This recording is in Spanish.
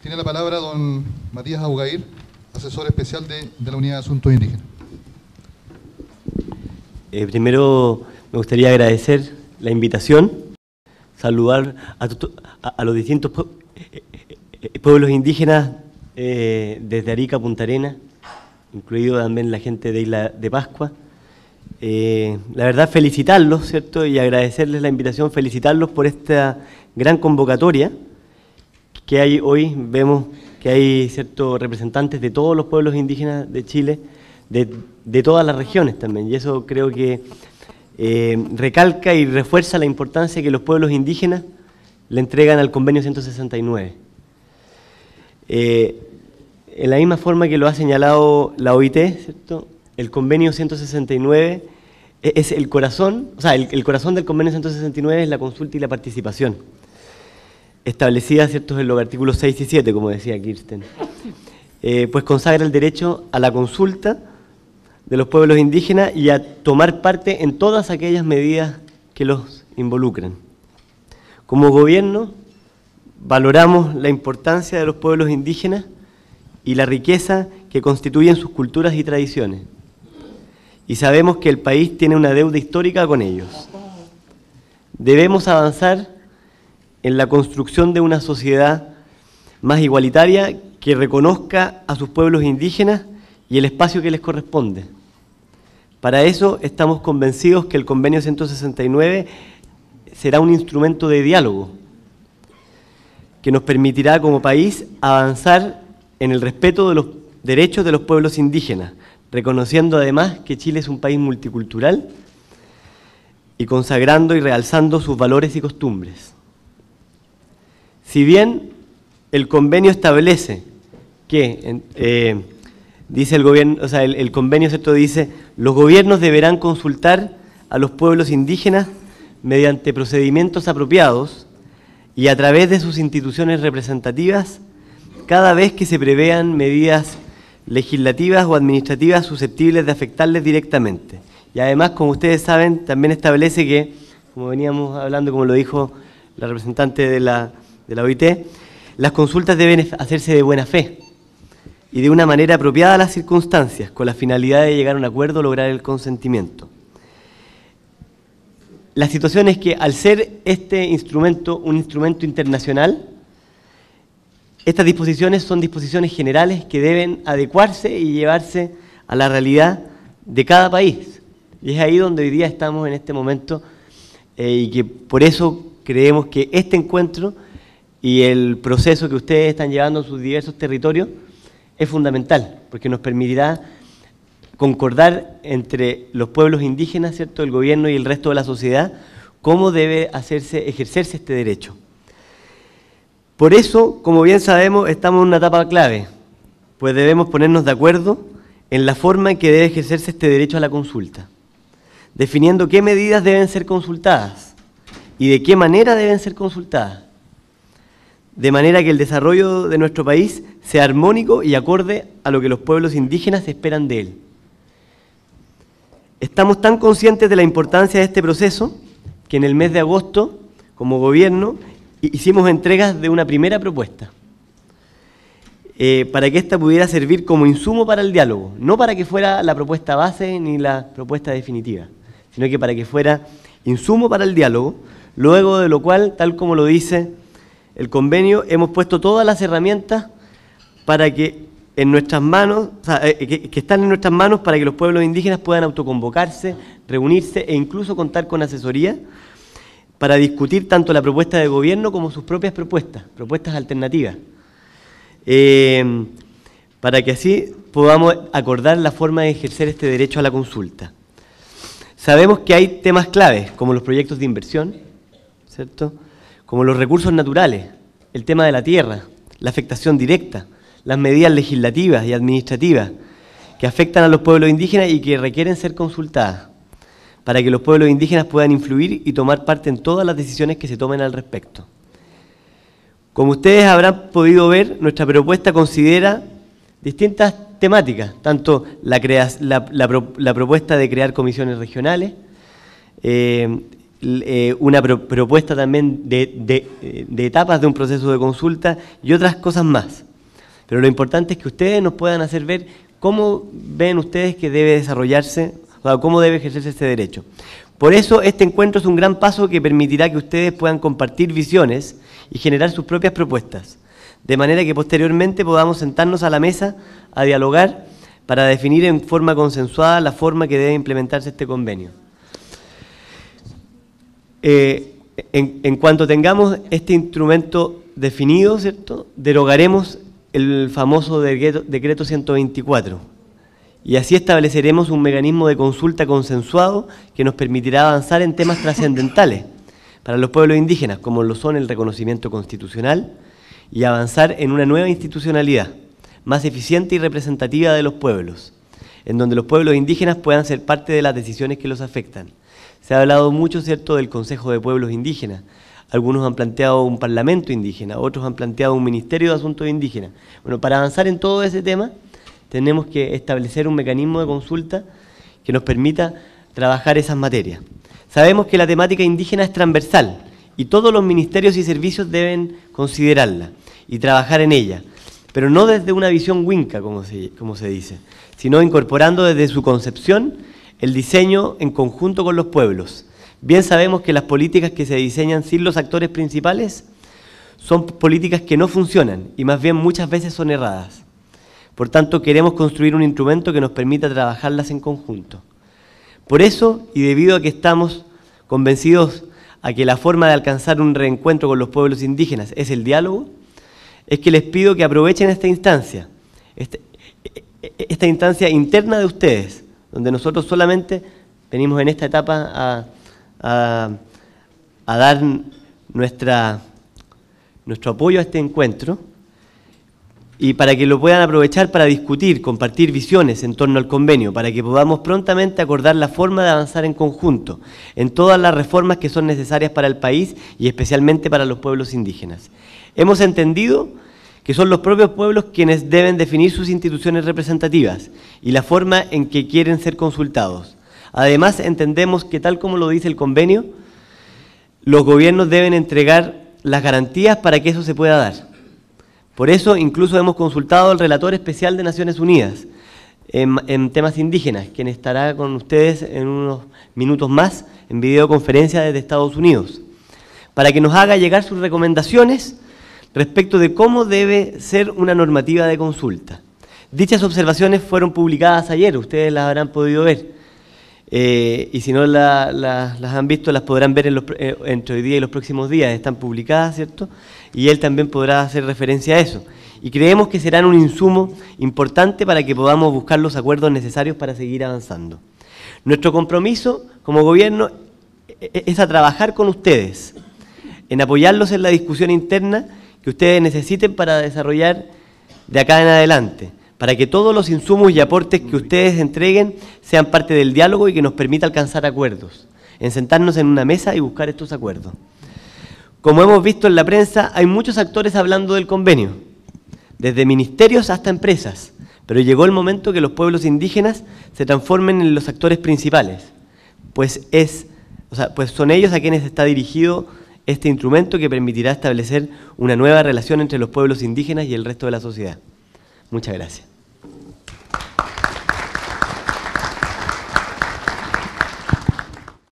Tiene la palabra don Matías Abugair, asesor especial de la Unidad de Asuntos Indígenas. Primero me gustaría agradecer la invitación, saludar a los distintos pueblos indígenas desde Arica a Punta Arenas, incluido también la gente de Isla de Pascua. La verdad, felicitarlos, ¿cierto? Y agradecerles la invitación, felicitarlos por esta gran convocatoria que hay hoy. Vemos que hay ciertos representantes de todos los pueblos indígenas de Chile, de todas las regiones también, y eso creo que recalca y refuerza la importancia que los pueblos indígenas le entregan al Convenio 169. En la misma forma que lo ha señalado la OIT, ¿cierto? El Convenio 169 es el corazón, o sea, el corazón del Convenio 169 es la consulta y la participación, establecida, ¿cierto?, en los artículos 6 y 7, como decía Kirsten. Pues consagra el derecho a la consulta de los pueblos indígenas y a tomar parte en todas aquellas medidas que los involucren. Como gobierno, valoramos la importancia de los pueblos indígenas y la riqueza que constituyen sus culturas y tradiciones. Y sabemos que el país tiene una deuda histórica con ellos. Debemos avanzar en la construcción de una sociedad más igualitaria que reconozca a sus pueblos indígenas y el espacio que les corresponde. Para eso estamos convencidos que el Convenio 169 será un instrumento de diálogo que nos permitirá como país avanzar en el respeto de los derechos de los pueblos indígenas, reconociendo además que Chile es un país multicultural y consagrando y realzando sus valores y costumbres. Si bien el convenio establece que, dice el gobierno, o sea, el convenio, ¿cierto?, dice, los gobiernos deberán consultar a los pueblos indígenas mediante procedimientos apropiados y a través de sus instituciones representativas cada vez que se prevean medidas legislativas o administrativas susceptibles de afectarles directamente. Y además, como ustedes saben, también establece que, como veníamos hablando, como lo dijo la representante de la OIT, las consultas deben hacerse de buena fe y de una manera apropiada a las circunstancias, con la finalidad de llegar a un acuerdo o lograr el consentimiento. La situación es que, al ser este instrumento un instrumento internacional, estas disposiciones son disposiciones generales que deben adecuarse y llevarse a la realidad de cada país. Y es ahí donde hoy día estamos en este momento y que por eso creemos que este encuentro y el proceso que ustedes están llevando en sus diversos territorios es fundamental, porque nos permitirá concordar entre los pueblos indígenas, ¿cierto?, el gobierno y el resto de la sociedad, cómo debe ejercerse este derecho. Por eso, como bien sabemos, estamos en una etapa clave, pues debemos ponernos de acuerdo en la forma en que debe ejercerse este derecho a la consulta, definiendo qué medidas deben ser consultadas y de qué manera deben ser consultadas, de manera que el desarrollo de nuestro país sea armónico y acorde a lo que los pueblos indígenas esperan de él. Estamos tan conscientes de la importancia de este proceso que en el mes de agosto, como gobierno, hicimos entregas de una primera propuesta para que ésta pudiera servir como insumo para el diálogo, no para que fuera la propuesta base ni la propuesta definitiva, sino que para que fuera insumo para el diálogo, luego de lo cual, tal como lo dice el convenio, hemos puesto todas las herramientas para que en nuestras manos, o sea, que están en nuestras manos para que los pueblos indígenas puedan autoconvocarse, reunirse e incluso contar con asesoría para discutir tanto la propuesta de gobierno como sus propias propuestas alternativas, para que así podamos acordar la forma de ejercer este derecho a la consulta. Sabemos que hay temas claves, como los proyectos de inversión, ¿cierto?, como los recursos naturales, el tema de la tierra, la afectación directa, las medidas legislativas y administrativas que afectan a los pueblos indígenas y que requieren ser consultadas, para que los pueblos indígenas puedan influir y tomar parte en todas las decisiones que se tomen al respecto. Como ustedes habrán podido ver, nuestra propuesta considera distintas temáticas, tanto la propuesta de crear comisiones regionales, una propuesta también de etapas de un proceso de consulta y otras cosas más. Pero lo importante es que ustedes nos puedan hacer ver cómo ven ustedes que debe desarrollarse, o sea, cómo debe ejercerse este derecho. Por eso este encuentro es un gran paso que permitirá que ustedes puedan compartir visiones y generar sus propias propuestas, de manera que posteriormente podamos sentarnos a la mesa a dialogar para definir en forma consensuada la forma que debe implementarse este convenio. En cuanto tengamos este instrumento definido, ¿cierto?, derogaremos el famoso decreto 124 y así estableceremos un mecanismo de consulta consensuado que nos permitirá avanzar en temas trascendentales para los pueblos indígenas, como lo son el reconocimiento constitucional, y avanzar en una nueva institucionalidad más eficiente y representativa de los pueblos, en donde los pueblos indígenas puedan ser parte de las decisiones que los afectan. Se ha hablado mucho, ¿cierto?, del Consejo de Pueblos Indígenas. Algunos han planteado un parlamento indígena, otros han planteado un ministerio de asuntos indígenas. Bueno, para avanzar en todo ese tema, tenemos que establecer un mecanismo de consulta que nos permita trabajar esas materias. Sabemos que la temática indígena es transversal y todos los ministerios y servicios deben considerarla y trabajar en ella, pero no desde una visión winca, como se dice, sino incorporando desde su concepción el diseño en conjunto con los pueblos. Bien sabemos que las políticas que se diseñan sin los actores principales son políticas que no funcionan y más bien muchas veces son erradas. Por tanto, queremos construir un instrumento que nos permita trabajarlas en conjunto. Por eso, y debido a que estamos convencidos a que la forma de alcanzar un reencuentro con los pueblos indígenas es el diálogo, es que les pido que aprovechen esta instancia interna de ustedes, donde nosotros solamente venimos en esta etapa a dar nuestro apoyo a este encuentro, y para que lo puedan aprovechar para discutir, compartir visiones en torno al convenio, para que podamos prontamente acordar la forma de avanzar en conjunto en todas las reformas que son necesarias para el país y especialmente para los pueblos indígenas. Hemos entendido que son los propios pueblos quienes deben definir sus instituciones representativas y la forma en que quieren ser consultados. Además, entendemos que, tal como lo dice el convenio, los gobiernos deben entregar las garantías para que eso se pueda dar. Por eso, incluso hemos consultado al relator especial de Naciones Unidas en temas indígenas, quien estará con ustedes en unos minutos más en videoconferencia desde Estados Unidos, para que nos haga llegar sus recomendaciones respecto de cómo debe ser una normativa de consulta. Dichas observaciones fueron publicadas ayer, ustedes las habrán podido ver, y si no las han visto, las podrán ver entre hoy día y los próximos días, están publicadas, ¿cierto? Y él también podrá hacer referencia a eso. Y creemos que serán un insumo importante para que podamos buscar los acuerdos necesarios para seguir avanzando. Nuestro compromiso como gobierno es a trabajar con ustedes, en apoyarlos en la discusión interna que ustedes necesiten para desarrollar de acá en adelante, para que todos los insumos y aportes que ustedes entreguen sean parte del diálogo y que nos permita alcanzar acuerdos, en sentarnos en una mesa y buscar estos acuerdos. Como hemos visto en la prensa, hay muchos actores hablando del convenio, desde ministerios hasta empresas, pero llegó el momento que los pueblos indígenas se transformen en los actores principales, pues son ellos a quienes está dirigido este instrumento que permitirá establecer una nueva relación entre los pueblos indígenas y el resto de la sociedad. Muchas gracias.